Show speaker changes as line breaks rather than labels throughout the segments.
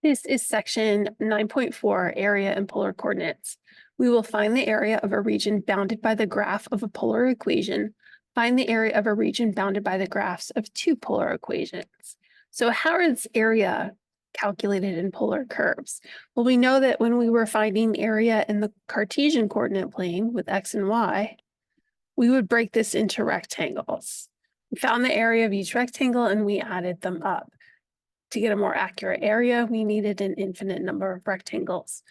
This is section 9.4, area and polar coordinates. We will find the area of a region bounded by the graph of a polar equation. Find the area of a region bounded by the graphs of two polar equations. So how is area calculated in polar curves? Well, we know that when we were finding area in the Cartesian coordinate plane with x and y, we would break this into rectangles. We found the area of each rectangle and we added them up. To get a more accurate area, we needed an infinite number of rectangles.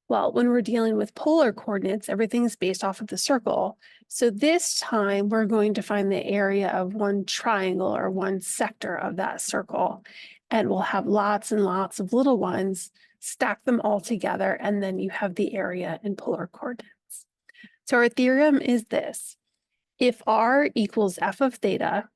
Well, when we're dealing with polar coordinates, everything is based off of the circle. So this time we're going to find the area of one triangle or one sector of that circle. And we'll have lots and lots of little ones, stack them all together, and then you have the area in polar coordinates. So our theorem is this: if r equals f of theta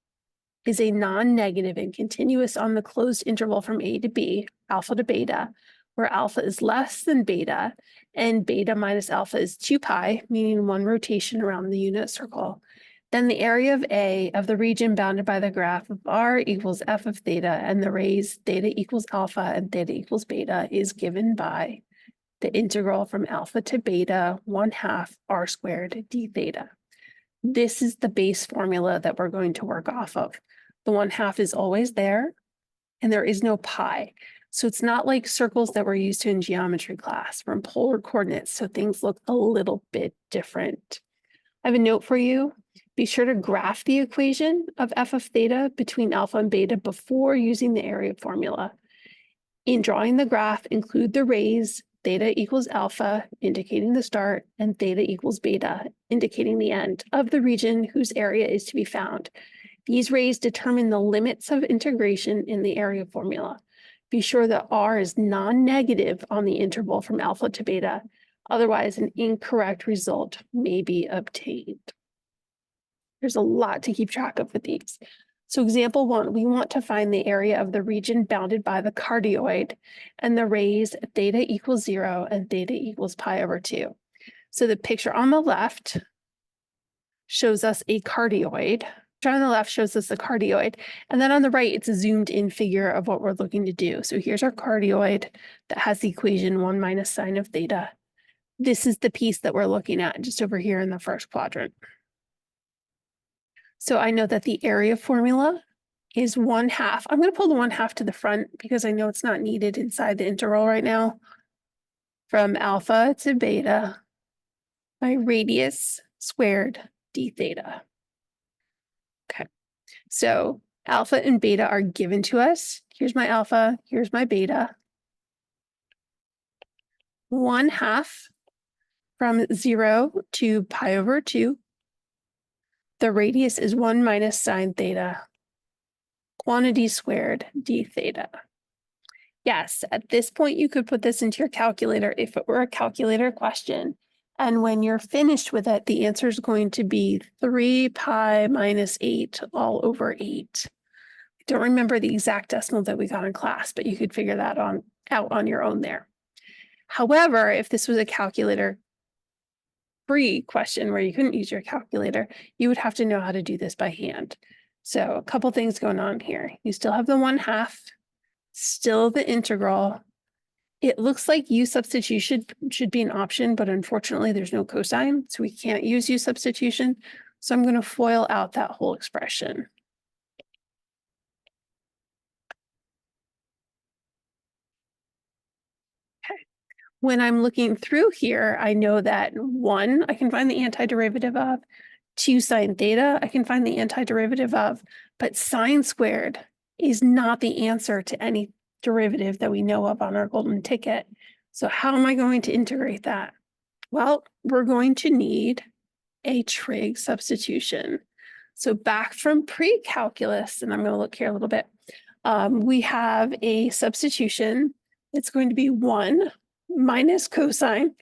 is a non-negative and continuous on the closed interval from a to b, alpha to beta, where alpha is less than beta, and beta minus alpha is 2 pi, meaning one rotation around the unit circle, then the area of A of the region bounded by the graph of r equals f of theta, and the rays theta equals alpha and theta equals beta is given by the integral from alpha to beta 1/2 r squared d theta. This is the base formula that we're going to work off of. The 1/2 is always there, and there is no pi. So it's not like circles that we're used to in geometry class. We're in polar coordinates, so things look a little bit different. I have a note for you. Be sure to graph the equation of f of theta between alpha and beta before using the area formula. In drawing the graph, include the rays theta equals alpha, indicating the start, and theta equals beta, indicating the end of the region whose area is to be found. These rays determine the limits of integration in the area formula. Be sure that r is non-negative on the interval from alpha to beta. Otherwise, an incorrect result may be obtained. There's a lot to keep track of with these. So example 1, we want to find the area of the region bounded by the cardioid and the rays theta equals 0 and theta equals pi over 2. So the picture on the left shows us a cardioid. On the left shows us the cardioid, and then on the right, it's a zoomed in figure of what we're looking to do. So here's our cardioid that has the equation 1 minus sine of theta. This is the piece that we're looking at just over here in the first quadrant. So I know that the area formula is 1/2. I'm going to pull the 1/2 to the front because I know it's not needed inside the integral right now. From alpha to beta by radius squared d theta. Okay, so alpha and beta are given to us. Here's my alpha, here's my beta. 1/2 from 0 to pi over 2. The radius is 1 minus sine theta, quantity squared d theta. Yes, at this point, you could put this into your calculator if it were a calculator question. And when you're finished with it, the answer is going to be 3 pi minus 8 all over 8. I don't remember the exact decimal that we got in class, but you could figure that out on your own there. However, if this was a calculator free question where you couldn't use your calculator, you would have to know how to do this by hand. So a couple things going on here. You still have the 1/2, still the integral. It looks like u substitution should be an option, but unfortunately there's no cosine, so we can't use u substitution. So I'm going to FOIL out that whole expression. Okay. When I'm looking through here, I know that 1, I can find the antiderivative of, 2 sine theta, I can find the antiderivative of, but sine squared is not the answer to any derivative that we know of on our golden ticket. So how am I going to integrate that? Well, we're going to need a trig substitution. So back from pre-calculus, and I'm going to look here a little bit, we have a substitution. It's going to be 1 minus cosine,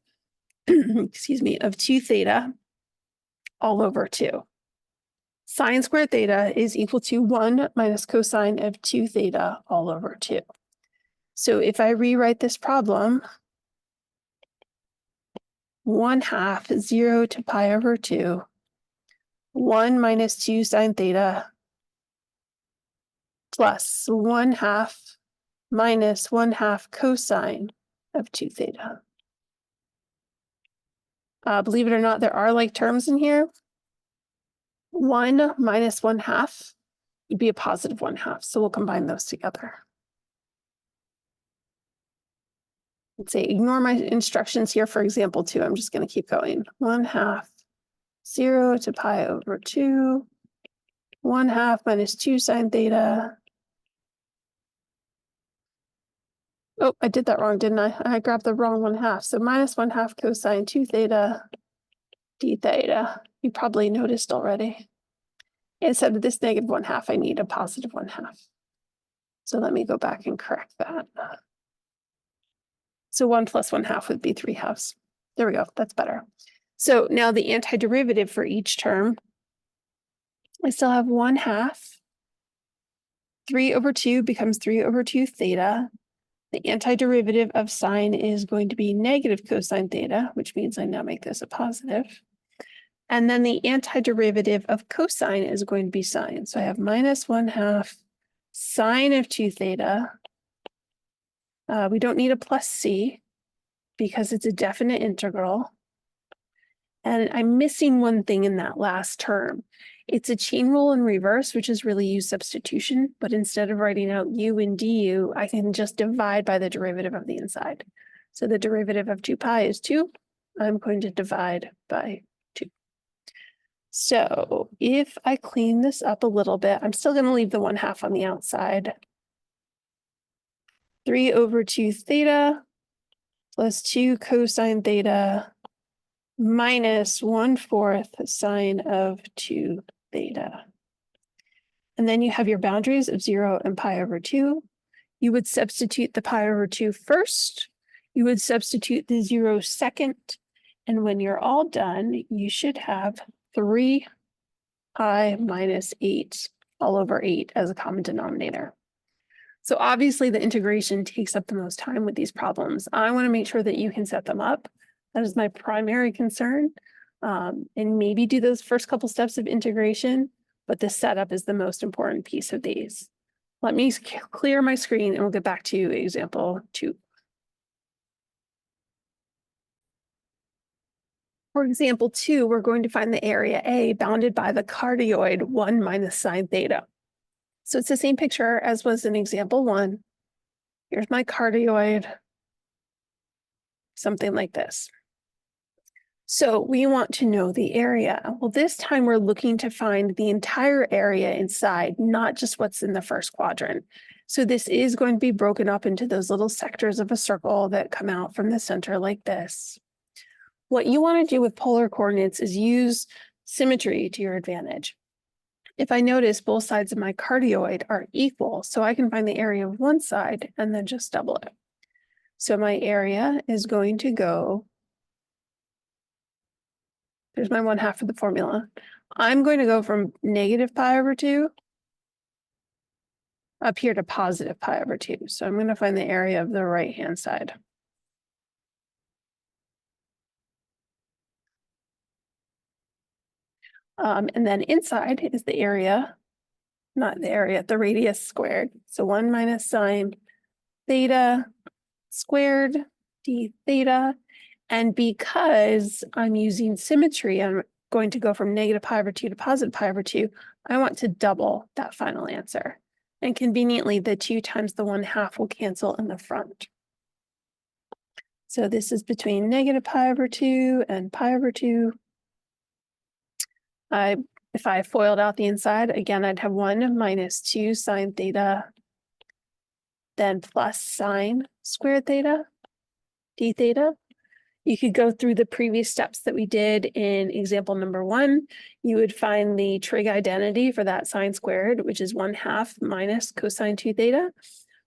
excuse me, of 2 theta all over 2. Sine squared theta is equal to 1 minus cosine of 2 theta all over 2. So if I rewrite this problem, 1/2 0 to pi over 2, 1 minus 2 sine theta plus 1/2 minus 1/2 cosine of 2 theta. Believe it or not, there are like terms in here. 1 minus 1/2 would be a positive 1/2. So we'll combine those together. Let's say, ignore my instructions here for example 2. I'm just going to keep going. 1/2 0 to pi over 2. 1/2 minus 2 sine theta. Oh, I did that wrong, didn't I? I grabbed the wrong 1/2. So minus 1/2 cosine 2 theta d theta. You probably noticed already. Instead of this negative 1/2, I need a positive 1/2. So let me go back and correct that. So 1 plus 1/2 would be 3/2. There we go. That's better. So now the antiderivative for each term, I still have 1/2. 3 over 2 becomes 3 over 2 theta. The antiderivative of sine is going to be negative cosine theta, which means I now make this a positive. And then the antiderivative of cosine is going to be sine. So I have minus 1/2 sine of 2 theta. We don't need a plus c because it's a definite integral. And I'm missing one thing in that last term. It's a chain rule in reverse, which is really u substitution. But instead of writing out u and du, I can just divide by the derivative of the inside. So the derivative of 2 pi is 2. I'm going to divide by 2. So if I clean this up a little bit, I'm still going to leave the 1/2 on the outside. 3 over 2 theta plus 2 cosine theta minus 1/4 sine of 2 theta. And then you have your boundaries of 0 and pi over 2. You would substitute the pi over 2 first. You would substitute the 0 second. And when you're all done, you should have 3 pi minus 8 all over 8 as a common denominator. So obviously the integration takes up the most time with these problems. I want to make sure that you can set them up. That is my primary concern. And maybe do those first couple steps of integration, but the setup is the most important piece of these. Let me clear my screen and we'll get back to example 2. For example 2, we're going to find the area A bounded by the cardioid 1 minus sine theta. So it's the same picture as was in example 1. Here's my cardioid, something like this. So we want to know the area. Well, this time we're looking to find the entire area inside, not just what's in the first quadrant. So this is going to be broken up into those little sectors of a circle that come out from the center like this. What you want to do with polar coordinates is use symmetry to your advantage. If I notice both sides of my cardioid are equal, so I can find the area of one side and then just double it. So my area is going to go, there's my 1/2 of the formula. I'm going to go from negative pi over 2 up here to positive pi over 2. So I'm going to find the area of the right-hand side. And then inside is the area, not the area, the radius squared. So 1 minus sine theta squared d theta. And because I'm using symmetry, I'm going to go from negative pi over 2 to positive pi over 2. I want to double that final answer. And conveniently, the 2 times the 1/2 will cancel in the front. So this is between negative pi over 2 and pi over 2. If I foiled out the inside, again, I'd have 1 minus 2 sine theta, then plus sine squared theta, d theta. You could go through the previous steps that we did in example number 1. You would find the trig identity for that sine squared, which is 1/2 minus cosine 2 theta,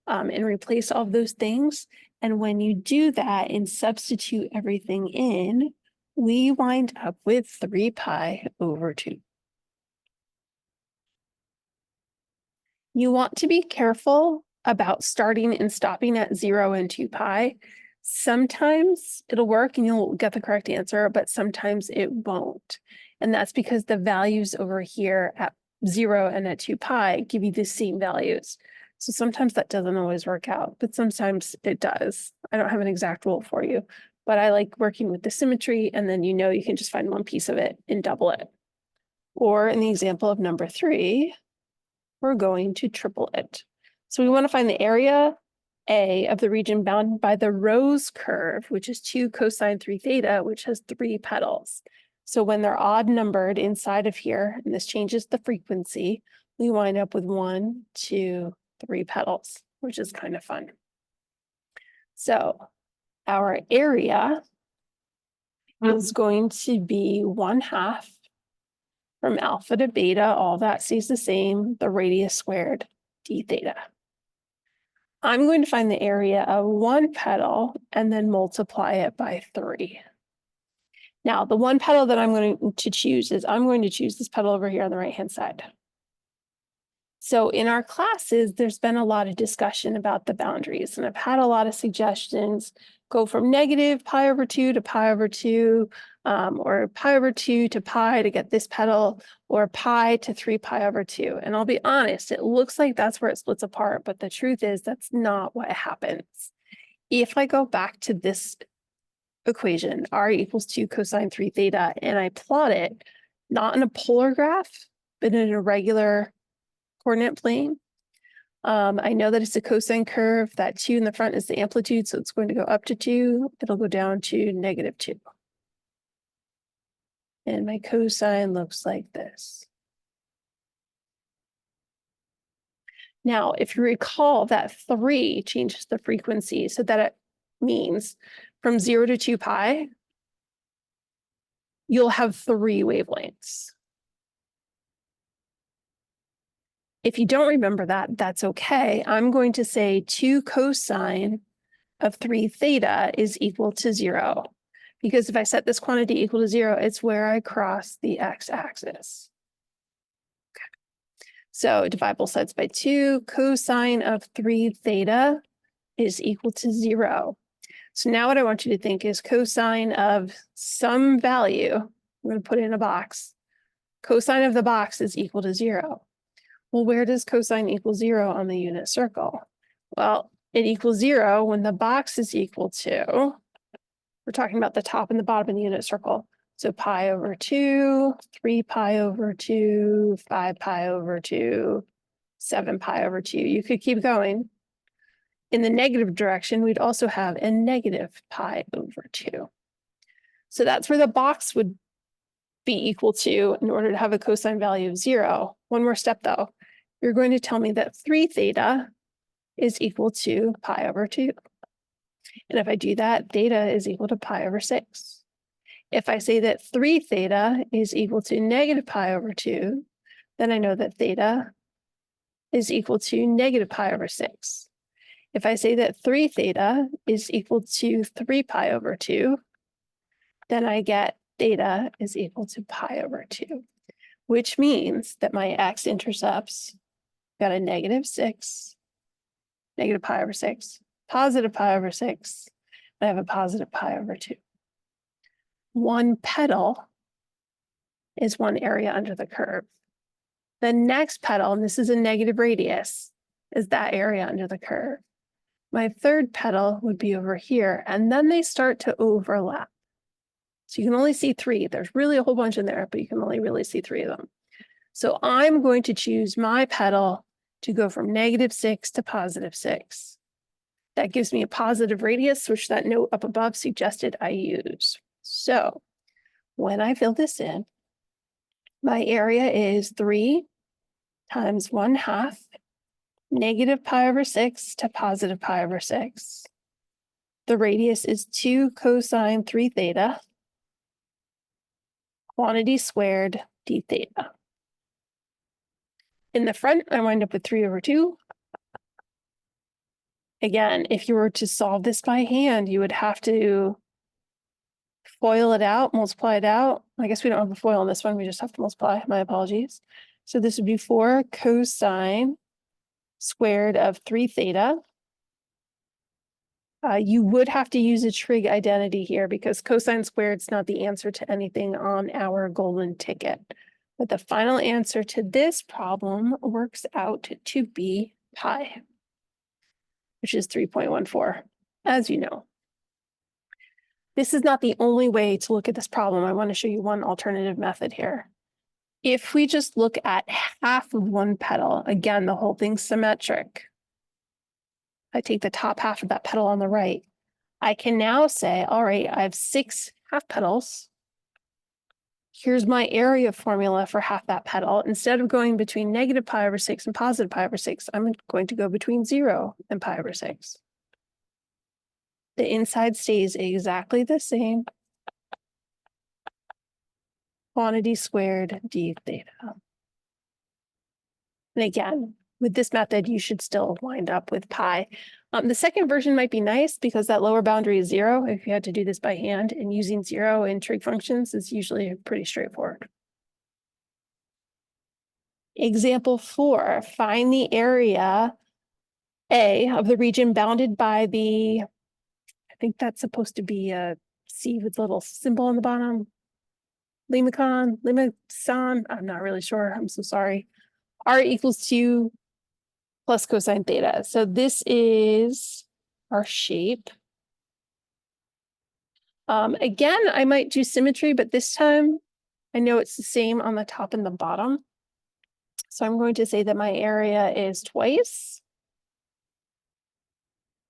and replace all of those things. And when you do that and substitute everything in, we wind up with 3 pi over 2. You want to be careful about starting and stopping at 0 and 2 pi. Sometimes it'll work and you'll get the correct answer, but sometimes it won't. And that's because the values over here at 0 and at 2 pi give you the same values. So sometimes that doesn't always work out, but sometimes it does. I don't have an exact rule for you, but I like working with the symmetry, and then you can just find one piece of it and double it. Or in the example of number 3, we're going to triple it. So we want to find the area A of the region bounded by the rose curve, which is 2 cosine 3 theta, which has 3 petals. So when they're odd numbered inside of here, and this changes the frequency, we wind up with 1, 2, 3 petals, which is kind of fun. So our area is going to be 1/2 from alpha to beta, all that stays the same, the radius squared d theta. I'm going to find the area of 1 petal and then multiply it by 3. Now, the 1 petal that I'm going to choose is I'm going to choose this petal over here on the right-hand side. So in our classes, there's been a lot of discussion about the boundaries, and I've had a lot of suggestions. Go from negative pi over 2 to pi over 2, or pi over 2 to pi to get this petal, or pi to 3 pi over 2. And I'll be honest, it looks like that's where it splits apart, but the truth is that's not what happens. If I go back to this equation, r equals 2 cosine 3 theta, and I plot it, not in a polar graph, but in a regular coordinate plane, I know that it's a cosine curve. That 2 in the front is the amplitude, so it's going to go up to 2. It'll go down to -2. And my cosine looks like this. Now, if you recall, that 3 changes the frequency, so that it means from 0 to 2 pi, you'll have 3 wavelengths. If you don't remember that, that's okay. I'm going to say 2 cosine of 3 theta is equal to 0. Because if I set this quantity equal to 0, it's where I cross the x-axis. Okay. So divide both sides by 2. Cosine of 3 theta is equal to 0. So now what I want you to think is cosine of some value. I'm going to put it in a box. Cosine of the box is equal to 0. Well, where does cosine equal 0 on the unit circle? Well, it equals 0 when the box is equal to, we're talking about the top and the bottom of the unit circle. So pi over 2, 3 pi over 2, 5 pi over 2, 7 pi over 2. You could keep going. In the negative direction, we'd also have a negative pi over 2. So that's where the box would be equal to in order to have a cosine value of 0. One more step though. You're going to tell me that 3 theta is equal to pi over 2. And if I do that, theta is equal to pi over 6. If I say that 3 theta is equal to negative pi over 2, then I know that theta is equal to negative pi over 6. If I say that 3 theta is equal to 3 pi over 2, then I get theta is equal to pi over 2, which means that my x-intercepts got a -6, negative pi over 6, positive pi over 6, and I have a positive pi over 2. 1 petal is 1 area under the curve. The next petal, and this is a negative radius, is that area under the curve. My third petal would be over here, and then they start to overlap. So you can only see 3. There's really a whole bunch in there, but you can only really see 3 of them. So I'm going to choose my petal to go from -6 to +6. That gives me a positive radius, which that note up above suggested I use. So when I fill this in, my area is 3 times 1/2 negative pi over 6 to positive pi over 6. The radius is 2 cosine 3 theta, quantity squared d theta. In the front, I wind up with 3 over 2. Again, if you were to solve this by hand, you would have to FOIL it out, multiply it out. I guess we don't have a FOIL on this one. We just have to multiply. My apologies. So this would be 4 cosine squared of 3 theta. You would have to use a trig identity here because cosine squared is not the answer to anything on our golden ticket. But the final answer to this problem works out to be pi, which is 3.14, as you know. This is not the only way to look at this problem. I want to show you one alternative method here. If we just look at half of one petal, again, the whole thing's symmetric. I take the top half of that petal on the right. I can now say, all right, I have 6 half petals. Here's my area formula for half that petal. Instead of going between negative pi over 6 and positive pi over 6, I'm going to go between 0 and pi over 6. The inside stays exactly the same. Quantity squared d theta. And again, with this method, you should still wind up with pi. The second version might be nice because that lower boundary is 0 if you had to do this by hand, and using 0 in trig functions is usually pretty straightforward. Example 4, find the area A of the region bounded by the, I think that's supposed to be a C with a little symbol on the bottom. Limicon, I'm not really sure. I'm so sorry. R equals 2 plus cosine theta. So this is our shape. Again, I might do symmetry, but this time I know it's the same on the top and the bottom. So I'm going to say that my area is twice.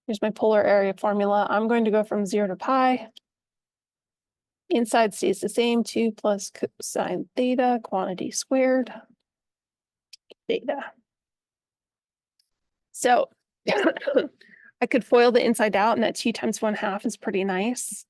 Here's my polar area formula. I'm going to go from 0 to pi. Inside stays the same, 2 plus cosine theta, quantity squared, theta. So I could FOIL the inside out, and that 2 times 1/2 is pretty nice.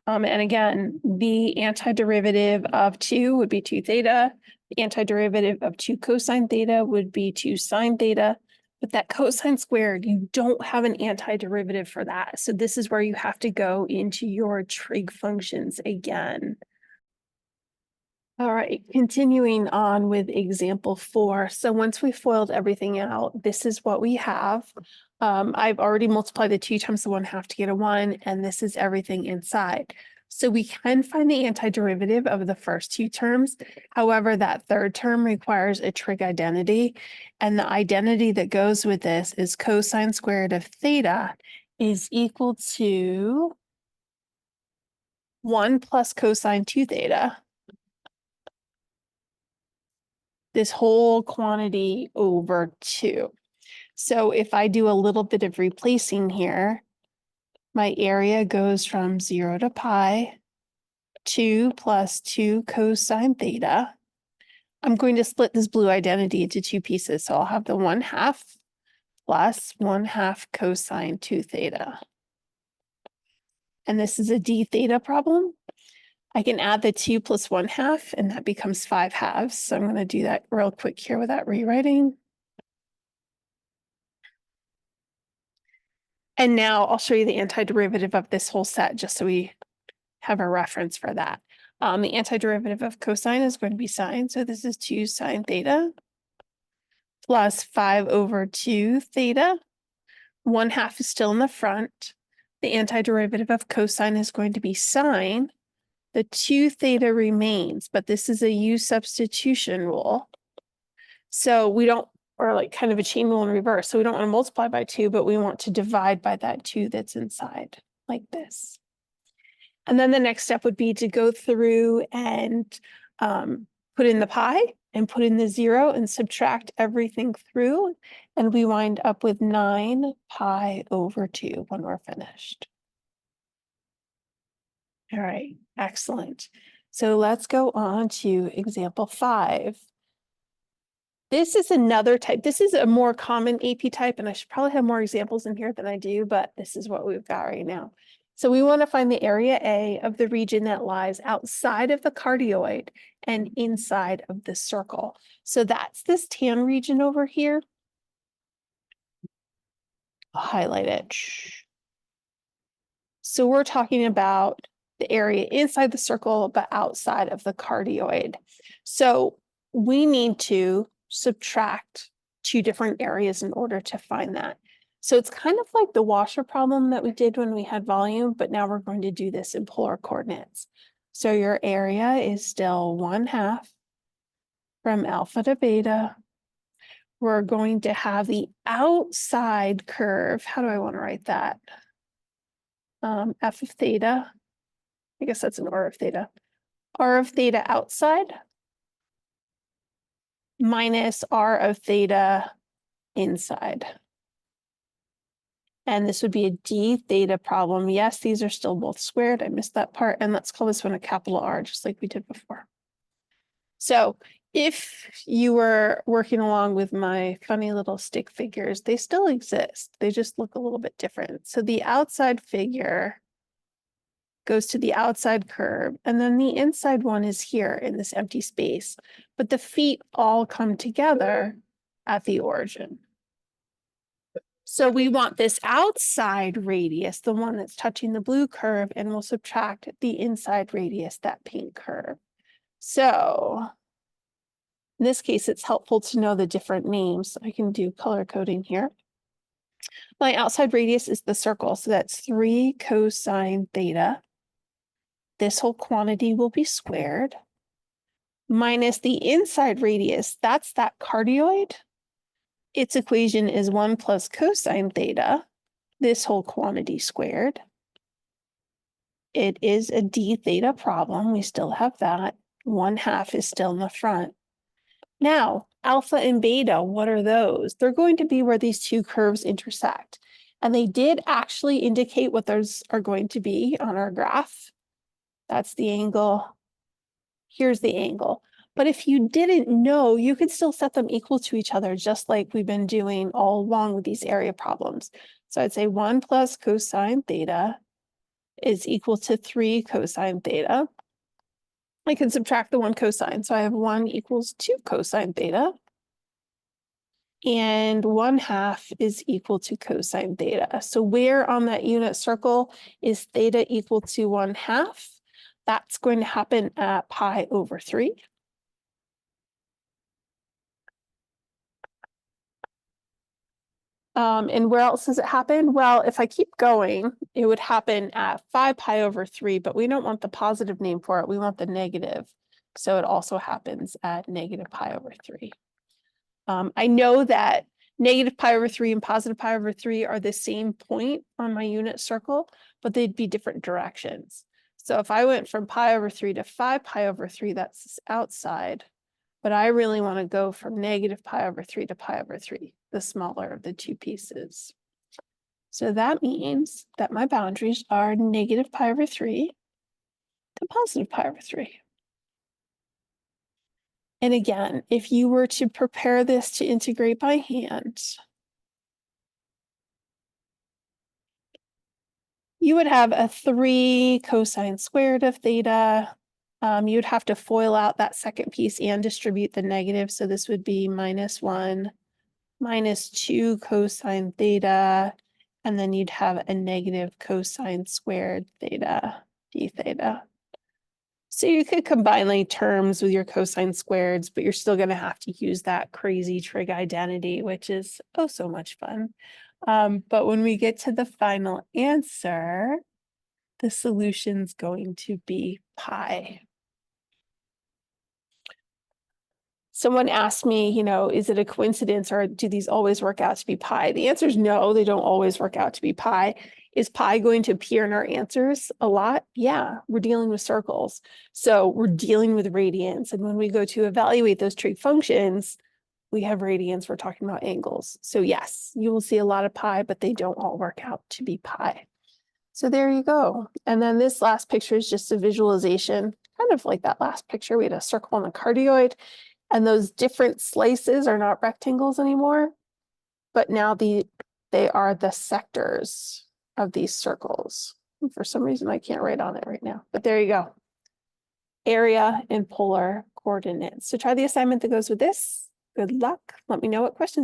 And again, the antiderivative of 2 would be 2 theta. The antiderivative of 2 cosine theta would be 2 sine theta. But that cosine squared, you don't have an antiderivative for that. So this is where you have to go into your trig functions again. All right, continuing on with example 4. So once we FOILed everything out, this is what we have. I've already multiplied the 2 times the 1/2 to get a 1, and this is everything inside. So we can find the antiderivative of the first 2 terms. However, that third term requires a trig identity. And the identity that goes with this is cosine squared of theta is equal to 1 plus cosine 2 theta. This whole quantity over 2. So if I do a little bit of replacing here, my area goes from 0 to pi, 2 plus 2 cosine theta. I'm going to split this blue identity into 2 pieces. So I'll have the 1/2 plus 1/2 cosine 2 theta. And this is a d theta problem. I can add the 2 plus 1/2, and that becomes 5/2. So I'm going to do that real quick here without rewriting. And now I'll show you the antiderivative of this whole set just so we have a reference for that. The antiderivative of cosine is going to be sine. So this is 2 sine theta plus 5 over 2 theta. 1/2 is still in the front. The antiderivative of cosine is going to be sine. The 2 theta remains, but this is a U substitution rule. So we don't, or like kind of a chain rule in reverse. So we don't want to multiply by 2, but we want to divide by that 2 that's inside, like this. And then the next step would be to go through and put in the pi and put in the 0 and subtract everything through. And we wind up with 9 pi over 2 when we're finished. All right, excellent. So let's go on to example 5. This is another type. This is a more common AP type, and I should probably have more examples in here than I do, but this is what we've got right now. So we want to find the area A of the region that lies outside of the cardioid and inside of the circle. So that's this tan region over here. I'll highlight it. So we're talking about the area inside the circle, but outside of the cardioid. So we need to subtract 2 different areas in order to find that. So it's kind of like the washer problem that we did when we had volume, but now we're going to do this in polar coordinates. So your area is still 1/2 from alpha to beta. We're going to have the outside curve. How do I want to write that? F of theta. I guess that's an R of theta. R of theta outside minus R of theta inside. And this would be a d theta problem. Yes, these are still both squared. I missed that part. And let's call this one a capital R, just like we did before. So if you were working along with my funny little stick figures, they still exist. They just look a little bit different. So the outside figure goes to the outside curve, and then the inside one is here in this empty space. But the feet all come together at the origin. So we want this outside radius, the one that's touching the blue curve, and we'll subtract the inside radius, that pink curve. So in this case, it's helpful to know the different names. I can do color coding here. My outside radius is the circle, so that's 3 cosine theta. This whole quantity will be squared. Minus the inside radius, that's that cardioid. Its equation is 1 plus cosine theta, this whole quantity squared. It is a d theta problem. We still have that. 1/2 is still in the front. Now, alpha and beta, what are those? They're going to be where these two curves intersect. And they did actually indicate what those are going to be on our graph. That's the angle. Here's the angle. But if you didn't know, you could still set them equal to each other, just like we've been doing all along with these area problems. So I'd say 1 plus cosine theta is equal to 3 cosine theta. I can subtract the 1 cosine. So I have 1 equals 2 cosine theta. And 1/2 is equal to cosine theta. So where on that unit circle is theta equal to 1/2? That's going to happen at pi over 3. And where else does it happen? Well, if I keep going, it would happen at 5 pi over 3, but we don't want the positive name for it. We want the negative. So it also happens at negative pi over 3. I know that negative pi over 3 and positive pi over 3 are the same point on my unit circle, but they'd be different directions. So if I went from pi over 3 to 5 pi over 3, that's this outside. But I really want to go from negative pi over 3 to pi over 3, the smaller of the two pieces. So that means that my boundaries are negative pi over 3 to positive pi over 3. And again, if you were to prepare this to integrate by hand, you would have a 3 cosine squared of theta. You'd have to FOIL out that second piece and distribute the negative. So this would be -1 minus 2 cosine theta. And then you'd have a negative cosine squared theta, d theta. So you could combine like terms with your cosine squareds, but you're still going to have to use that crazy trig identity, which is oh so much fun. But when we get to the final answer, the solution's going to be pi. Someone asked me, is it a coincidence or do these always work out to be pi? The answer is no, they don't always work out to be pi. Is pi going to appear in our answers a lot? Yeah, we're dealing with circles. So we're dealing with radians. And when we go to evaluate those trig functions, we have radians, we're talking about angles. So yes, you will see a lot of pi, but they don't all work out to be pi. So there you go. And then this last picture is just a visualization, kind of like that last picture. We had a circle and a cardioid. And those different slices are not rectangles anymore, but now they are the sectors of these circles. And for some reason, I can't write on it right now, but there you go. Area and polar coordinates. So try the assignment that goes with this. Good luck. Let me know what questions